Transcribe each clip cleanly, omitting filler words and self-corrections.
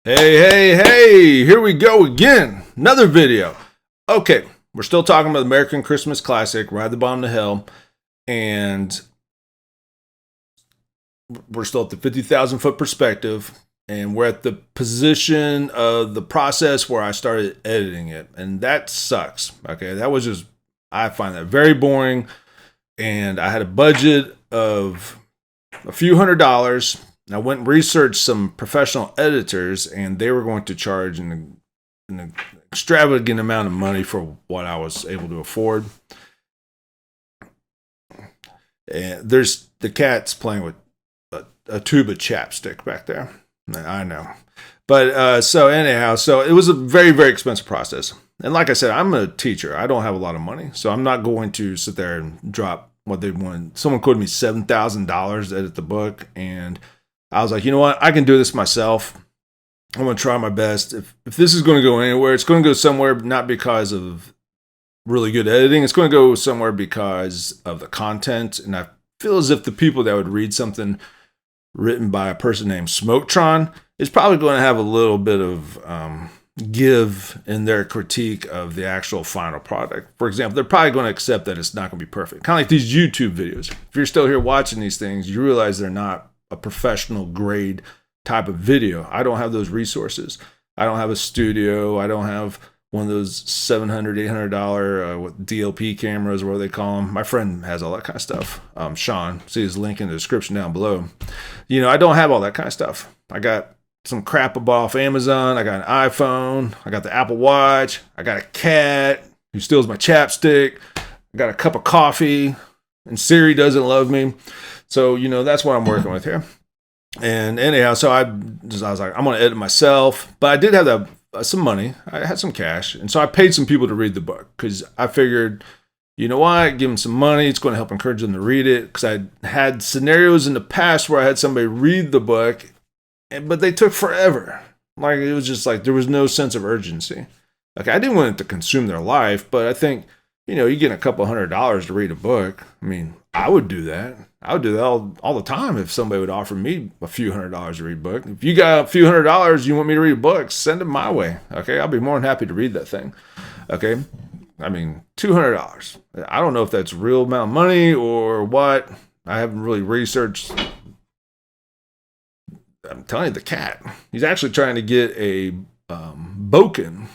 Hey, here we go again. Another video. Okay, we're still talking about the American Christmas Classic, Ride the Bomb to Hell, and we're still at the 50,000 foot perspective, and we're at the position of the process where I started editing it, and that sucks. Okay, that was just, I find that very boring, and I had a budget of a few $100s. I went and researched some professional editors, and they were going to charge an extravagant amount of money for what I was able to afford. And there's the cat's playing with a tube of chapstick back there. I know. But so it was a very, very expensive process. And like I said, I'm a teacher. I don't have a lot of money. So I'm not going to sit there and drop what they want. Someone quoted me $7,000 to edit the book, and I was like, you know what? I can do this myself. I'm going to try my best. If this is going to go anywhere, it's going to go somewhere not because of really good editing. It's going to go somewhere because of the content. And I feel as if the people that would read something written by a person named Smoketron is probably going to have a little bit of give in their critique of the actual final product. For example, they're probably going to accept that it's not going to be perfect. Kind of like these YouTube videos. If you're still here watching these things, you realize they're not a professional grade type of video. I don't have those resources. I don't have a studio. I don't have one of those $700, $800 DLP cameras, whatever they call them. My friend has all that kind of stuff. Sean, see his link in the description down below. You know, I don't have all that kind of stuff. I got some crap I bought off Amazon. I got an iPhone. I got the Apple Watch. I got a cat who steals my chapstick. I got a cup of coffee, and Siri doesn't love me. So, you know, that's what I'm working with here. And anyhow, so I was like, I'm going to edit myself. But I did have some money. I had some cash. And so I paid some people to read the book because I figured, you know what, give them some money. It's going to help encourage them to read it. Because I had scenarios in the past where I had somebody read the book, but they took forever. Like, it was just like there was no sense of urgency. Like, I didn't want it to consume their life, but I think, you know, you get a couple $100s to read a book. I mean, I would do that. I would do that all the time if somebody would offer me a few $100s to read a book. If you got a few $100, you want me to read a book, send it my way. Okay, I'll be more than happy to read that thing. Okay, I mean, $200. I don't know if that's a real amount of money or what. I haven't really researched. I'm telling you, the cat. He's actually trying to get a Boken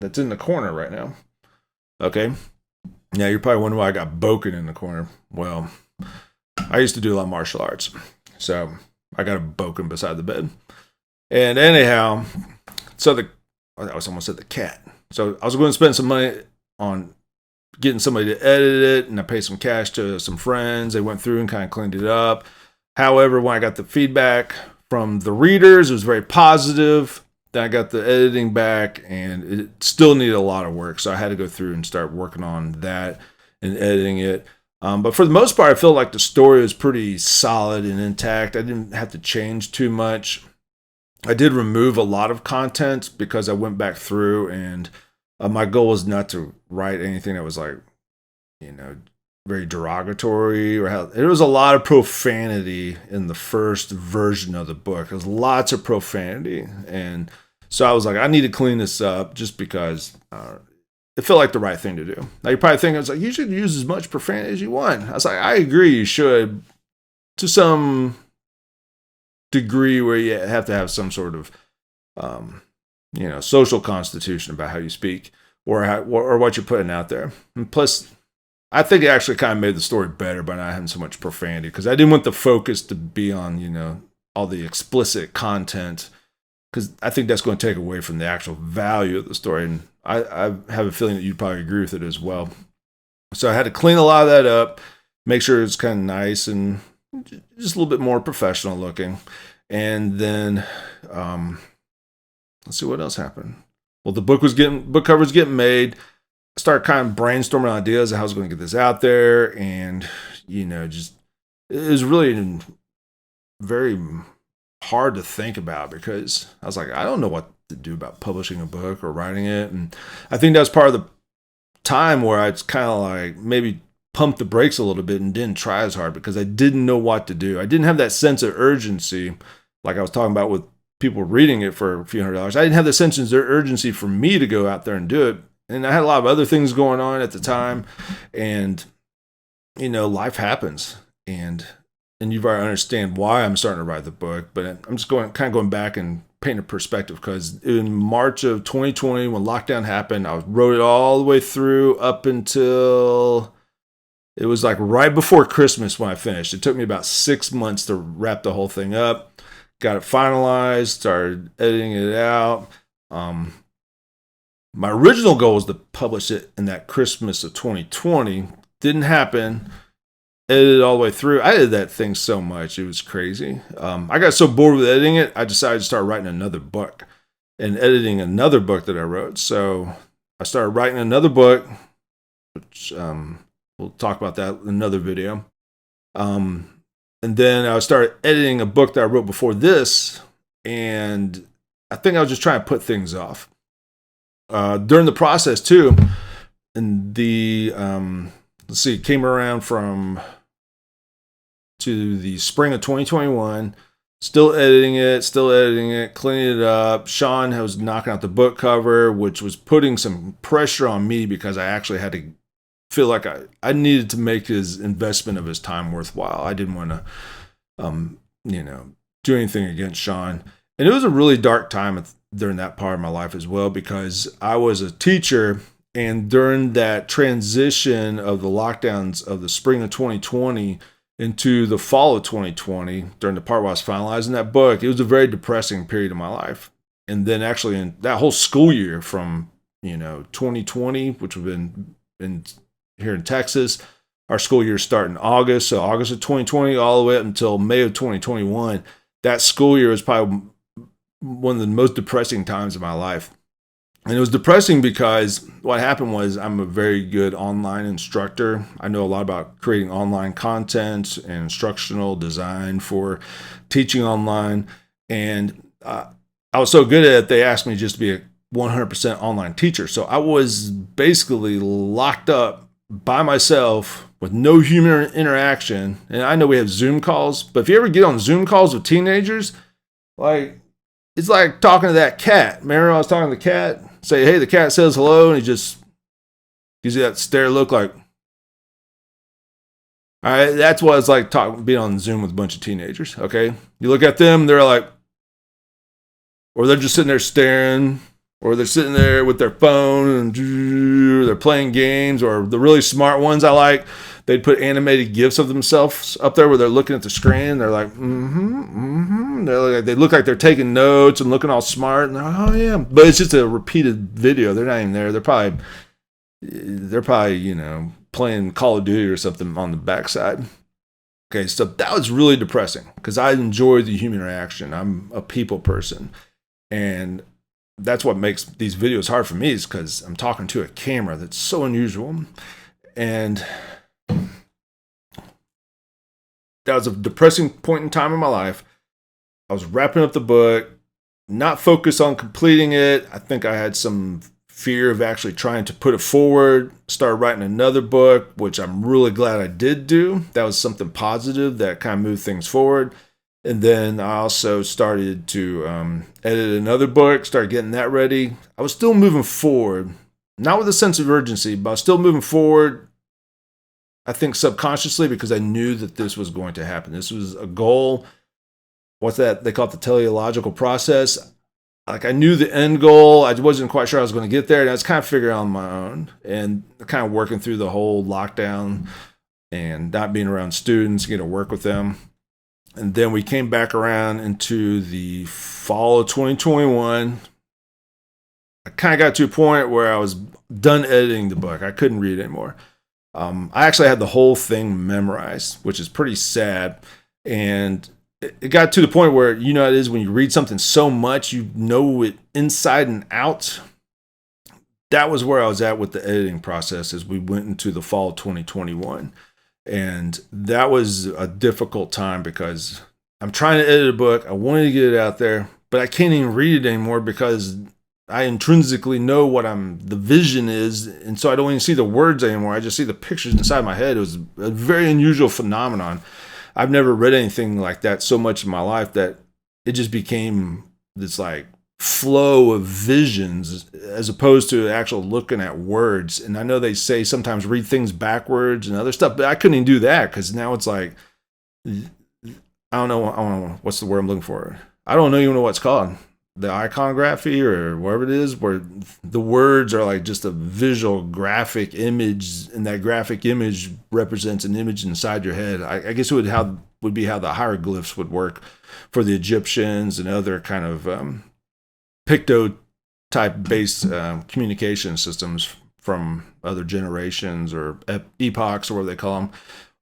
that's in the corner right now. Okay. Yeah, you're probably wondering why I got Boken in the corner. Well, I used to do a lot of martial arts, so I got a Boken beside the bed. And anyhow, so I was almost at the cat. So I was going to spend some money on getting somebody to edit it, and I paid some cash to some friends. They went through and kind of cleaned it up. However, when I got the feedback from the readers, it was very positive. Then I got the editing back, and it still needed a lot of work. So I had to go through and start working on that and editing it. But for the most part, I feel like the story was pretty solid and intact. I didn't have to change too much. I did remove a lot of content because I went back through, and my goal was not to write anything that was like, you know, very derogatory or how there was a lot of profanity in the first version of the book. There's lots of profanity, and so I was like, I need to clean this up just because it felt like the right thing to do. Now, you're probably thinking, it's like, you should use as much profanity as you want. I was like, I agree, you should, to some degree where you have to have some sort of, you know, social constitution about how you speak or what you're putting out there. And plus, I think it actually kind of made the story better by not having so much profanity, because I didn't want the focus to be on, you know, all the explicit content, because I think that's going to take away from the actual value of the story. And I have a feeling that you'd probably agree with it as well. So I had to clean a lot of that up, make sure it's kind of nice and just a little bit more professional looking. And then let's see what else happened. Well, the book cover was getting made. I started kind of brainstorming ideas of how I was going to get this out there, and you know, just it was really very hard to think about because I was like, I don't know what to do about publishing a book or writing it. And I think that was part of the time where I kind of like maybe pumped the brakes a little bit and didn't try as hard because I didn't know what to do. I didn't have that sense of urgency like I was talking about with people reading it for a few $100s. I didn't have the sense of urgency for me to go out there and do it. And I had a lot of other things going on at the time. And, life happens. And you've already understand why I'm starting to write the book. But I'm just going back and paint a perspective, because in March of 2020, when lockdown happened, I wrote it all the way through up until it was like right before Christmas when I finished. It took me about 6 months to wrap the whole thing up. Got it finalized, started editing it out. My original goal was to publish it in that Christmas of 2020. Didn't happen. Edited all the way through. I edited that thing so much, it was crazy. I got so bored with editing it, I decided to start writing another book and editing another book that I wrote. So I started writing another book, which we'll talk about that in another video. And then I started editing a book that I wrote before this, and I think I was just trying to put things off. During the process too, and it came around to the spring of 2021, still editing it, cleaning it up. Sean was knocking out the book cover, which was putting some pressure on me because I actually had to feel like I needed to make his investment of his time worthwhile. I didn't want to, do anything against Sean. And it was a really dark time during that part of my life as well, because I was a teacher. And during that transition of the lockdowns of the spring of 2020 into the fall of 2020, during the part where I was finalizing that book, it was a very depressing period of my life. And then actually in that whole school year from, 2020, which would have been here in Texas, our school year started in August. So August of 2020 all the way up until May of 2021, that school year was probably one of the most depressing times of my life. And it was depressing because what happened was I'm a very good online instructor. I know a lot about creating online content and instructional design for teaching online. And I was so good at it, they asked me just to be a 100% online teacher. So I was basically locked up by myself with no human interaction. And I know we have Zoom calls, but if you ever get on Zoom calls with teenagers, it's like talking to that cat. Remember I was talking to the cat? Say, hey, the cat says hello, and he just gives you that stare look like, all right, that's what it's like being on Zoom with a bunch of teenagers, okay? You look at them, they're like, or they're just sitting there staring, or they're sitting there with their phone, and they're playing games, or the really smart ones I like, they'd put animated GIFs of themselves up there where they're looking at the screen. They're like, They look like they're taking notes and looking all smart. And they're like, oh yeah, but it's just a repeated video. They're not even there. They're probably, playing Call of Duty or something on the backside. Okay, so that was really depressing because I enjoy the human interaction. I'm a people person, and that's what makes these videos hard for me, is because I'm talking to a camera that's so unusual. And that was a depressing point in time in my life. I was wrapping up the book, not focused on completing it. I think I had some fear of actually trying to put it forward. Started writing another book, which I'm really glad I did do. That was something positive that kind of moved things forward. And then I also started to edit another book, started getting that ready. I was still moving forward, not with a sense of urgency, but I was still moving forward, I think subconsciously, because I knew that this was going to happen. This was a goal. What's that? They call it the teleological process. Like I knew the end goal. I wasn't quite sure I was going to get there. And I was kind of figuring out on my own and kind of working through the whole lockdown and not being around students, getting to work with them. And then we came back around into the fall of 2021. I kind of got to a point where I was done editing the book. I couldn't read anymore. I actually had the whole thing memorized, which is pretty sad. And it got to the point where, it is when you read something so much, you know it inside and out. That was where I was at with the editing process as we went into the fall of 2021. And that was a difficult time because I'm trying to edit a book. I wanted to get it out there, but I can't even read it anymore because I intrinsically know what the vision is. And so I don't even see the words anymore. I just see the pictures inside my head. It was a very unusual phenomenon. I've never read anything like that so much in my life that it just became this like flow of visions as opposed to actual looking at words. And I know they say sometimes read things backwards and other stuff, but I couldn't even do that because now it's like, I don't know what's the word I'm looking for. I don't even know what it's called. The iconography or whatever it is, where the words are like just a visual graphic image, and that graphic image represents an image inside your head. I guess it would be how the hieroglyphs would work for the Egyptians and other kind of picto type based communication systems from other generations or epochs or whatever they call them,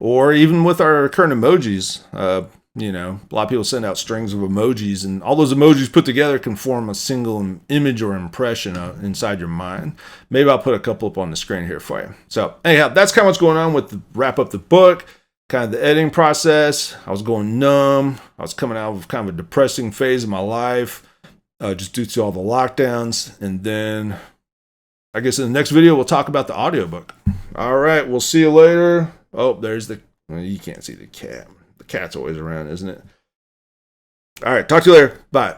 or even with our current emojis. You know, a lot of people send out strings of emojis, and all those emojis put together can form a single image or impression inside your mind. Maybe I'll put a couple up on the screen here for you. So anyhow, that's kind of what's going on with the wrap up the book, kind of the editing process. I was going numb. I was coming out of kind of a depressing phase of my life, just due to all the lockdowns. And then I guess in the next video, we'll talk about the audiobook. All right, we'll see you later. Oh, there's you can't see the cat. The cat's always around, isn't it? All right, talk to you later. Bye.